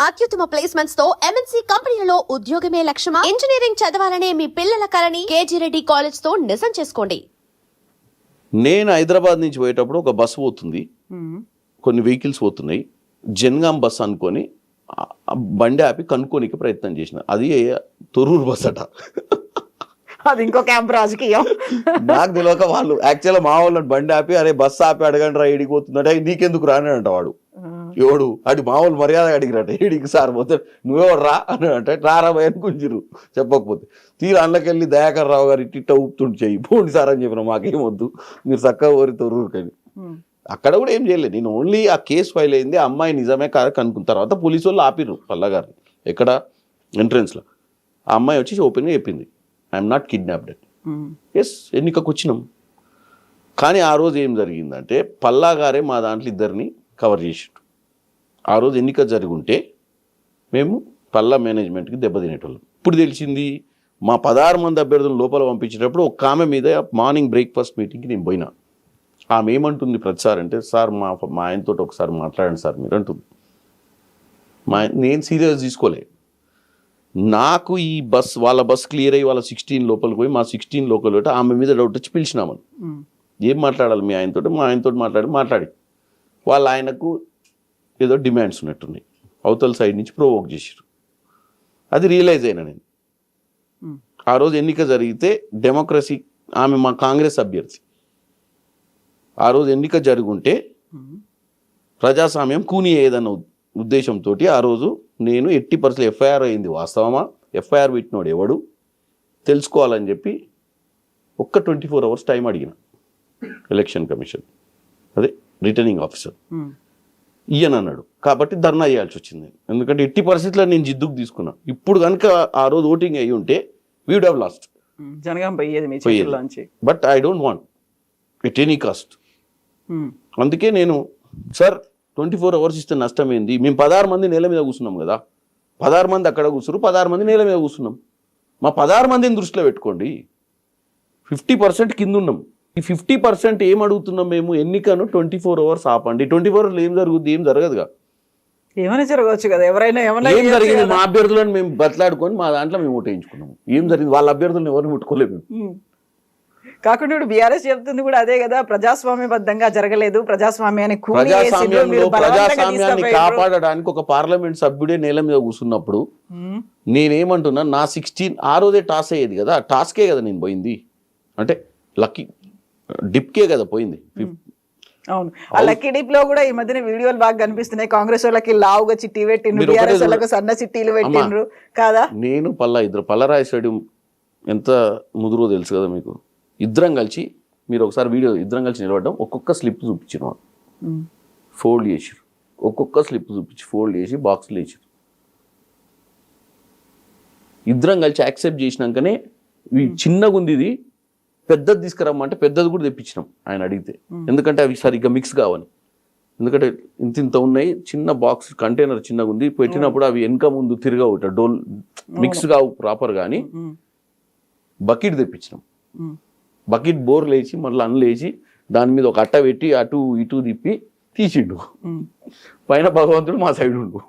అత్యుత్తమ ప్లేస్మెంట్స్ తో ఎంఎన్సీ కంపెనీలలో ఉద్యోగమే లక్ష్యమా? ఇంజనీరింగ్ చదవాలనే మీ పిల్లల కలని కేజీ రెడ్డి కాలేజ్ తో నిజం చేసుకోండి. నేను హైదరాబాద్ నుంచి పోయేటప్పుడు ఒక బస్సు పోతుంది, కొన్ని వెహికల్స్ పోతున్నాయి. జన్గాం బస్ అనుకొని బండి ఆపి కనుక్కోనికి ప్రయత్నం చేసిన. అది తొర్రూరు బస్ అట. అది ఇంకో క్యాంప్ రాజకీయం. నాకు తెలియక వాళ్ళు యాక్చువల్గా మా వాళ్ళని బండి ఆపి అరే బస్సు ఆపి అడగండి రా ఏడికి పోతుందంటే నీకెందుకు రానంట వాడు. ఎవడు అటు మా వాళ్ళు మర్యాద అడిగిరట ఏడికి సార్ పోతే నువ్వెవడు రా అని అంటే రారా భయ అనుకుంటారు చెప్పకపోతే. తీరు అందులోకెళ్ళి దయాకర్ రావు గారు ఇట్ట ఊపుతుంటే చెయ్యి పోండి సార్ అని చెప్పిన మాకేం వద్దు మీరు చక్కగా ఓరి తొర్రూరుకని. అక్కడ కూడా ఏం చేయలేదు, నేను ఓన్లీ ఆ కేసు ఫైల్ అయింది, ఆ అమ్మాయి నిజమే కనుక్కున్న తర్వాత పోలీసు వాళ్ళు ఆపిర్రు పల్లగారిని ఎక్కడ ఎంట్రన్స్లో. ఆ అమ్మాయి వచ్చి ఓపెన్గా చెప్పింది ఐఎమ్ నాట్ కిడ్నాప్డ్. ఎస్ ఎన్నికకు వచ్చినాం. కానీ ఆ రోజు ఏం జరిగిందంటే పల్లాగారే మా దాంట్లో ఇద్దరిని కవర్ చేసిండు. ఆ రోజు ఎన్నిక జరుగుంటే మేము పల్లా మేనేజ్మెంట్కి దెబ్బతినేటోళ్ళం. ఇప్పుడు తెలిసింది మా 16 మంది అభ్యర్థులను లోపల పంపించేటప్పుడు ఒక ఆమె మీద మార్నింగ్ బ్రేక్ఫాస్ట్ మీటింగ్కి నేను పోయినా. ఆమె ఏమంటుంది ప్రతిసారి అంటే సార్ మా ఆయనతో ఒకసారి మాట్లాడండి సార్ మీరు అంటుంది. నేను సీరియస్ తీసుకోలే. నాకు ఈ వాళ్ళ బస్ క్లియర్ అయ్యి వాళ్ళ 16 లోపలికి పోయి మా 16 లోపల పెట్టి ఆమె మీద డౌట్ వచ్చి పిలిచినామని. ఏం మాట్లాడాలి మీ ఆయనతో? మా ఆయనతో మాట్లాడి వాళ్ళ ఆయనకు ఏదో డిమాండ్స్ ఉన్నట్టున్నాయి, అవతల సైడ్ నుంచి ప్రొవోక్ చేశారు. అది రియలైజ్ అయినా నేను. ఆ రోజు ఎన్నిక జరిగితే డెమోక్రసీ ఆమె మా కాంగ్రెస్ అభ్యర్థి. ఆ రోజు ఎన్నిక జరుగుంటే ప్రజాస్వామ్యం కూని ఏదన్న ఉద్దేశంతో ఆ రోజు నేను 80% ఎఫ్ఐఆర్ అయింది వాస్తవమా, ఎఫ్ఐఆర్ పెట్టినోడు ఎవడు తెలుసుకోవాలని చెప్పి ఒక్క 24 hours టైం అడిగిన ఎలక్షన్ కమిషన్, అదే రిటర్నింగ్ ఆఫీసర్. ఈయన అన్నాడు కాబట్టి ధర్నా చేయాల్సి వచ్చింది. ఎందుకంటే 80% నేను జిద్దుకు తీసుకున్నా. ఇప్పుడు కనుక ఆ రోజు ఓటింగ్ అయ్యి ఉంటే we would have lost. But I don't want at any cost. అందుకే నేను సార్ 24 hours ఇస్తే నష్టం ఏంది? మేము 16 మంది నేల మీద కూర్చున్నాం కదా, 16 మంది అక్కడ కూర్చున్నారు, 16 మంది నేల మీద కూర్చున్నాం. మా 16 మందిని దృష్టిలో పెట్టుకోండి. 50% కింద ఉన్నాం. ఈ 50% ఏం అడుగుతున్నాం మేము? ఎన్నికను 24 hours ఆపండి. 24 hours ఏం జరుగుద్ది? ఏం జరగదుగా. ఏమైనా జరగవచ్చు కదా, ఎవరైనా ఏం జరిగింది? మా అభ్యర్థులను మేము బతలాడుకొని మా దాంట్లో మేము ఓటేయించుకున్నాము. ఏం జరిగింది? వాళ్ళ అభ్యర్థులను ఎవరిని ముట్టుకోలేము. కాకుండా ఇప్పుడు బీఆర్ఎస్ చెప్తుంది కూడా అదే కదా, ప్రజాస్వామ్యబద్ధంగా జరగలేదు, ప్రజాస్వామ్యాన్ని కాపాడడానికి ఒక పార్లమెంట్ సభ్యుడే నేల మీద కూర్చున్నప్పుడు నేనేమంటున్నా, నా 16 ఆ రోజే టాస్ అయ్యేది కదా, టాస్కే కదా నేను పోయింది. అంటే లక్కీ డిప్కే కదా పోయింది. అవును, ఆ లక్కీ డిప్ లో కూడా ఈ మధ్యన వీడియోలు బాగా కనిపిస్తున్నాయి. కాంగ్రెస్ వాళ్ళకి లావుగా చిట్టి పెట్టిండ్రు, బీఆర్ఎస్ వాళ్ళకి సన్న చిట్టీలు పెట్టిండ్రు కదా. నేను పల్లరాయి స్టేడియం ఎంత ముదురో తెలుసు కదా మీకు. ఇద్దరం కలిసి మీరు ఒకసారి వీడియో ఇద్దరం కలిసి నిలబడ్డాం, ఒక్కొక్క స్లిప్ చూపించిన ఫోల్డ్ చేసిరు, ఒక్కొక్క స్లిప్ చూపించి ఫోల్డ్ చేసి బాక్స్లో వేసారు. ఇద్దరం కలిసి యాక్సెప్ట్ చేసినాకనే చిన్నగా ఉంది ఇది పెద్దది తీసుకురమ్మంటే పెద్దది కూడా తెప్పించినాం ఆయన అడిగితే. ఎందుకంటే అవి సరిగ్గా మిక్స్ కావని. ఎందుకంటే ఇంత ఉన్నాయి, చిన్న బాక్స్ కంటైనర్ చిన్నగా ఉంది, పెట్టినప్పుడు అవి వెనక ముందు తిరగవు, డోల్ మిక్స్ కావు ప్రాపర్. కానీ బకెట్ తెప్పించినాం. బకెట్ బోర్ లేచి మళ్ళీ అన్లేచి దాని మీద ఒక అట్ట పెట్టి అటు ఇటు తిప్పి తీసిండు. పైన భగవంతుడు మా సైడ్ ఉండు.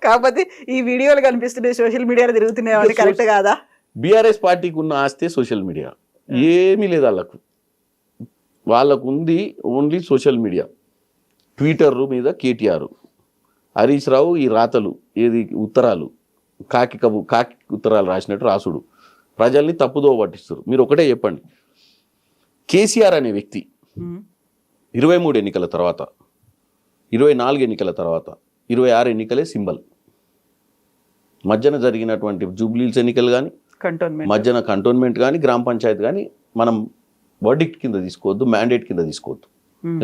కాకపోతే ఈ వీడియోలు కనిపిస్తున్నాయి, సోషల్ మీడియాలో తిరుగుతున్నాయి, కరెక్ట్ కాదా? బీఆర్ఎస్ పార్టీకి ఉన్న ఆస్తే సోషల్ మీడియా ఏమీ లేదు వాళ్ళకు ఉంది ఓన్లీ సోషల్ మీడియా. ట్విట్టర్ మీద కేటీఆర్, హరీష్ రావు ఈ రాతలు ఏది ఉత్తరాలు కాకి ఉత్తరాలు రాసినట్టు రాసుడు, ప్రజల్ని తప్పుదో పట్టిస్తారు. మీరు ఒకటే చెప్పండి, కేసీఆర్ అనే వ్యక్తి 23 ఎన్నికల తర్వాత, 24 ఎన్నికల తర్వాత 26 ఎన్నికలే సింబల్. మధ్యన జరిగినటువంటి జూబ్లీస్ ఎన్నికలు కానీ, మధ్యన కంటోన్మెంట్ కానీ, గ్రామ పంచాయతీ కానీ మనం వర్డిక్ట్ కింద తీసుకోవద్దు, మ్యాండేట్ కింద తీసుకోవద్దు.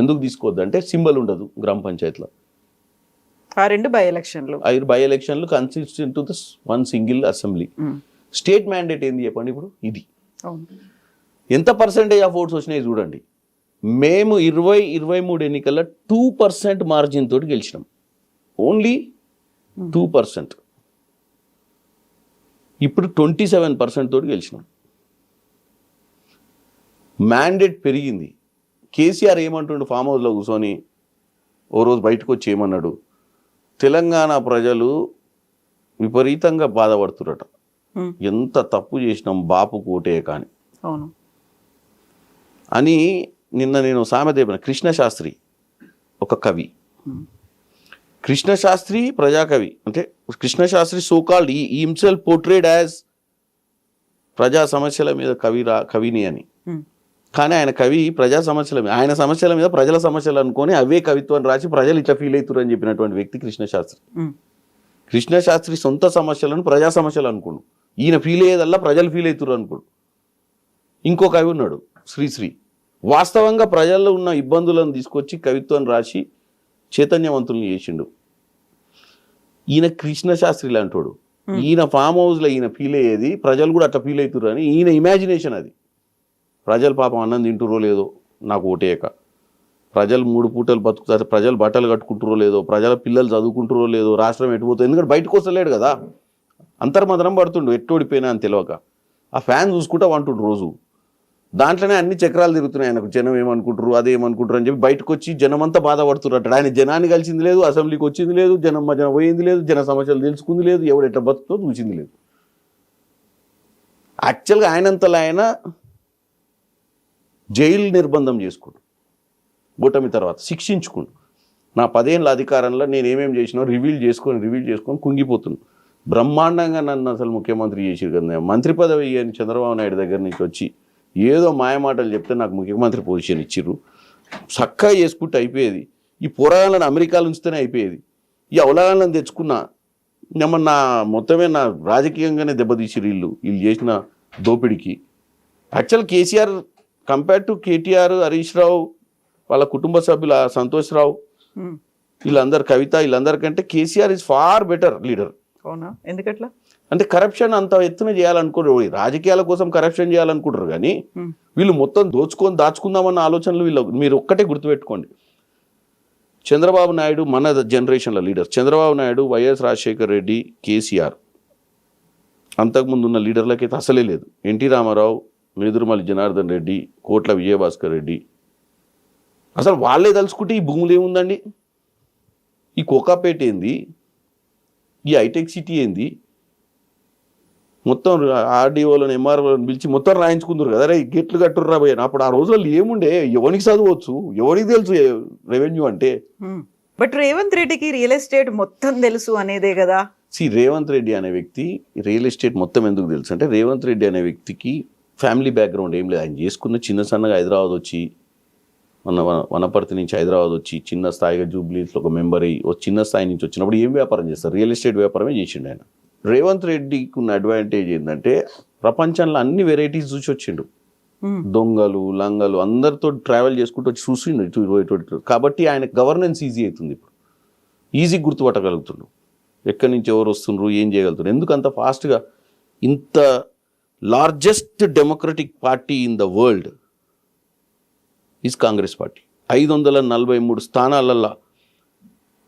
ఎందుకు తీసుకోవద్దు అంటే సింబల్ ఉండదు గ్రామ పంచాయతీలో. ఆ 2 బై ఎలక్షన్లు consistent to this one single assembly. State mandate ఏంది చెప్పండి ఇప్పుడు? ఇది ఎంత పర్సెంటేజ్ ఆఫ్ ఓట్స్ వచ్చినాయి చూడండి. మేము 23 ఎన్నికల్లో 2% మార్జిన్ తోటి గెలిచినాం, ఓన్లీ 2%. ఇప్పుడు 27% తోటి గెలిచినాం. మ్యాండేట్ పెరిగింది. కేసీఆర్ ఏమంటుండు, ఫామ్ హౌస్లో కూర్చొని ఓ రోజు బయటకు వచ్చి ఏమన్నాడు, తెలంగాణ ప్రజలు విపరీతంగా బాధపడుతురట. ఉమ్, ఎంత తప్పు చేసినాం బాపు కోటే కానీ అవును. అని నిన్న నేను సామెత చెప్పిన. కృష్ణశాస్త్రి ఒక కవి, ఉమ్, కృష్ణశాస్త్రి ప్రజాకవి. అంటే కృష్ణశాస్త్రి సోకాల్డ్ ఈ హిమ్సెల్ఫ్ పోర్ట్రేడ్ యాజ్ ప్రజా సమస్యల మీద కవిని అని. ఉమ్, కానీ ఆయన కవి ప్రజా సమస్యల మీద, ఆయన సమస్యల మీద ప్రజల సమస్యలు అనుకొని అవే కవిత్వాన్ని రాసి ప్రజలు ఇట్లా ఫీల్ అవుతారు అని చెప్పినటువంటి వ్యక్తి కృష్ణశాస్త్రి. ఉమ్, కృష్ణశాస్త్రి సొంత సమస్యలను ప్రజా సమస్యలు అనుకోడు, ఈయన ఫీల్ అయ్యేదల్లా ప్రజలు ఫీల్ అవుతారు అనుకోడు. ఇంకో కవి ఉన్నాడు శ్రీశ్రీ, వాస్తవంగా ప్రజల్లో ఉన్న ఇబ్బందులను తీసుకొచ్చి కవిత్వం రాసి చైతన్యవంతుల్ని చేసిండు. ఈయన కృష్ణశాస్త్రి లాంటోడు. ఈయన ఫామ్ హౌస్లో ఈయన ఫీల్ అయ్యేది ప్రజలు కూడా అట్లా ఫీల్ అవుతారు అని ఈయన ఇమాజినేషన్ అది. ప్రజలు పాపం అన్నం తింటురో లేదో నాకు ఓటేయక, ప్రజలు 3 పూటలు బతుకుతారు, ప్రజలు బట్టలు కట్టుకుంటారో లేదో, ప్రజల పిల్లలు చదువుకుంటారో లేదో, రాష్ట్రం ఎటుపోతుంది, ఎందుకంటే బయటకు వస్తలేడు కదా, అంతర్మదనం పడుతుండు ఎట్టోడిపోయినా అని తెలియక. ఆ ఫ్యాన్ చూసుకుంటా వంటుండు రోజు, దాంట్లోనే అన్ని చక్రాలు తిరుగుతున్నాయి ఆయనకు. జనం ఏమనుకుంటారు అదేమనుకుంటారు అని చెప్పి బయటకు వచ్చి జనం అంతా బాధపడుతున్నట్టు. ఆయన జనాన్ని కలిసింది లేదు, అసెంబ్లీకి వచ్చింది లేదు, జనం మధ్యన పోయింది లేదు, జన సమస్యలు తెలుసుకుంది లేదు, ఎవడు ఎట్లా బతుకుతో చూసింది లేదు. యాక్చువల్గా ఆయనంతలో ఆయన జైలు నిర్బంధం చేసుకుంటు, ఓటమి తర్వాత శిక్షించుకుంటు. నా 10 ఏళ్ళ అధికారంలో నేను ఏమేమి చేసినా రివీల్ చేసుకొని కుంగిపోతున్నాను. బ్రహ్మాండంగా నన్ను అసలు ముఖ్యమంత్రి చేసిరు కదా, మంత్రి పదవి అని చంద్రబాబు నాయుడు దగ్గర నుంచి వచ్చి ఏదో మాయమాటలు చెప్తే నాకు ముఖ్యమంత్రి పొజిషన్ ఇచ్చిర్రు. చక్కగా చేసుకుంటే అయిపోయేది. ఈ పోరాగాలను అమెరికాలో ఉంచితేనే అయిపోయేది. ఈ అవలాగాలను తెచ్చుకున్నా ఏమన్నా మొత్తమే నా రాజకీయంగానే దెబ్బతీసిరు వీళ్ళు చేసిన దోపిడికి. Actual KCR compare to KTR, Harish Rao, వాళ్ళ కుటుంబ సభ్యుల సంతోష్ రావు, ఉమ్, వీళ్ళందరు, కవిత, వీళ్ళందరికంటే KCR is far better leader. అవునా, ఎందుకట్లా? అంటే కరప్షన్ అంత ఎత్తున చేయాలనుకోరు, రాజకీయాల కోసం కరప్షన్ చేయాలనుకుంటారు కానీ ఉమ్, వీళ్ళు మొత్తం దాచుకుందామన్న ఆలోచనలు వీళ్ళు. మీరు ఒక్కటే గుర్తుపెట్టుకోండి, చంద్రబాబు నాయుడు మన జనరేషన్ల లీడర్, చంద్రబాబు నాయుడు, వైఎస్ రాజశేఖర్ రెడ్డి, కేసీఆర్, అంతకుముందు ఉన్న లీడర్లకైతే అసలే లేదు. ఎన్టీ రామారావు, నేదురుమల్లి జనార్దన్ రెడ్డి, కోట్ల విజయభాస్కర్ రెడ్డి, అసలు వాళ్ళే తలుచుకుంటే ఈ భూములు ఏముందండి, ఈ కోకాపేట ఏంది, ఈ హైటెక్ సిటీ ఏంది, మొత్తం ఆర్డీఓలను ఎంఆర్ఓలను పిలిచి మొత్తం రాయించుకుందరు కదా, రే గేట్లు కట్టుర్రా పోయాను. అప్పుడు ఆ రోజుల్లో ఏముండే, ఎవరికి చదవచ్చు, ఎవరికి తెలుసు రెవెన్యూ అంటే. బట్ రేవంత్ రెడ్డికి రియల్ ఎస్టేట్ మొత్తం తెలుసు అనేదే కదా. రేవంత్ రెడ్డి అనే వ్యక్తి రియల్ ఎస్టేట్ మొత్తం ఎందుకు తెలుసు అంటే, రేవంత్ రెడ్డి అనే వ్యక్తికి ఫ్యామిలీ బ్యాక్గ్రౌండ్ ఏం లేదు. ఆయన చేసుకున్న చిన్న సన్నగా హైదరాబాద్ వచ్చి, వనపర్తి నుంచి హైదరాబాద్ వచ్చి చిన్న స్థాయిగా జూబ్లీస్లో ఒక మెంబర్ అయ్యి చిన్న స్థాయి నుంచి వచ్చినప్పుడు ఏం వ్యాపారం చేస్తారు, రియల్ ఎస్టేట్ వ్యాపారమే చేసిండు ఆయన. రేవంత్ రెడ్డికి ఉన్న అడ్వాంటేజ్ ఏంటంటే ప్రపంచంలో అన్ని వెరైటీస్ చూసి వచ్చిండు. దొంగలు, లంగలు అందరితో ట్రావెల్ చేసుకుంటూ వచ్చి చూసిండు. కాబట్టి ఆయన గవర్నెన్స్ ఈజీ అవుతుంది. ఇప్పుడు ఈజీ గుర్తుపట్టగలుగుతుండు ఎక్కడి నుంచి ఎవరు వస్తుండ్రు, ఏం చేయగలుగుతున్నారు. ఎందుకు అంత ఫాస్ట్గా, ఇంత largest democratic party in the world is Congress party. 543 స్థానాలల్లో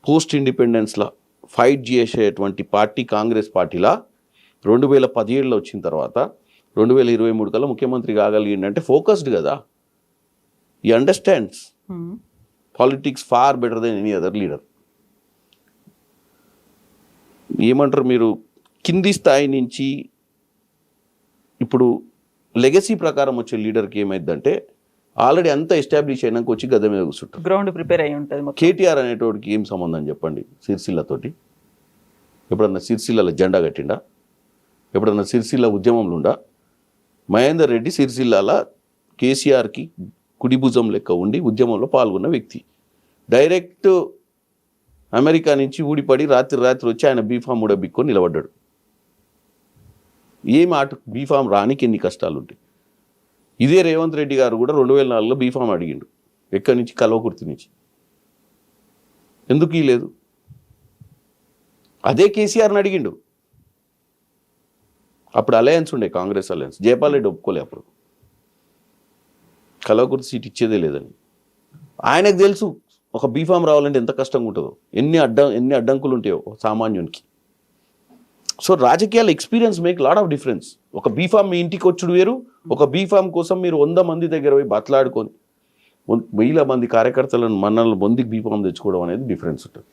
పోస్ట్ ఇండిపెండెన్స్లో ఫైట్ చేసేటువంటి పార్టీ కాంగ్రెస్ పార్టీలా 2017లో వచ్చిన తర్వాత 2023 కల్లా ముఖ్యమంత్రి కాగలిగిందంటే ఫోకస్డ్ కదా. He understands politics far better than any other leader. ఏమంటారు మీరు, కింది స్థాయి నుంచి ఇప్పుడు లెగసీ ప్రకారం వచ్చే లీడర్కి ఏమైందంటే ఆల్రెడీ అంతా ఎస్టాబ్లిష్ అయినాక వచ్చి గద మీద కూర్చుంటారు. గ్రౌండ్ ప్రిపేర్ అయి ఉంటుంది. కేటీఆర్ అనేటోడికి ఏం సంబంధం చెప్పండి సిరిసిల్లతోటి? ఎప్పుడన్నా సిరిసిల్లలో జెండా కట్టిండా? ఎప్పుడన్నా సిరిసిల్ల ఉద్యమంలో ఉండా? మహేందర్ రెడ్డి సిరిసిల్లాల కేసీఆర్కి కుడి భుజం లెక్క ఉండి ఉద్యమంలో పాల్గొన్న వ్యక్తి. డైరెక్ట్ అమెరికా నుంచి ఊడిపడి రాత్రి వచ్చి ఆయన బీఫామ్ కూడా బిక్కొని నిలబడ్డాడు. ఏ మాట బీఫామ్ రానికి ఎన్ని కష్టాలు ఉంటాయి. ఇదే రేవంత్ రెడ్డి గారు కూడా 2004లో బీఫామ్ అడిగిండు, ఎక్కడి నుంచి, కల్వకుర్తి నుంచి. ఎందుకు లేదు? అదే కేసీఆర్ని అడిగిండు. అప్పుడు అలయన్స్ ఉండే, కాంగ్రెస్ అలయన్స్. జయపాల్ రెడ్డి ఒప్పుకోలే అప్పుడు, కల్వకుర్తి సీట్ ఇచ్చేదే లేదని. ఆయనకు తెలుసు ఒక బీఫామ్ రావాలంటే ఎంత కష్టంగా ఉంటుందో, ఎన్ని అడ్డంకులు ఉంటాయో సామాన్యునికి. సో రాజకీయాల experience make lot of difference. ఒక బీఫామ్ మీ ఇంటికి వచ్చుడు వేరు, ఒక బీఫామ్ కోసం మీరు 100 మంది దగ్గర పోయి బతలాడుకొని 1000 మంది కార్యకర్తలను మన్నలను పొంది బీఫామ్ తెచ్చుకోవడం అనేది డిఫరెన్స్ ఉంటుంది.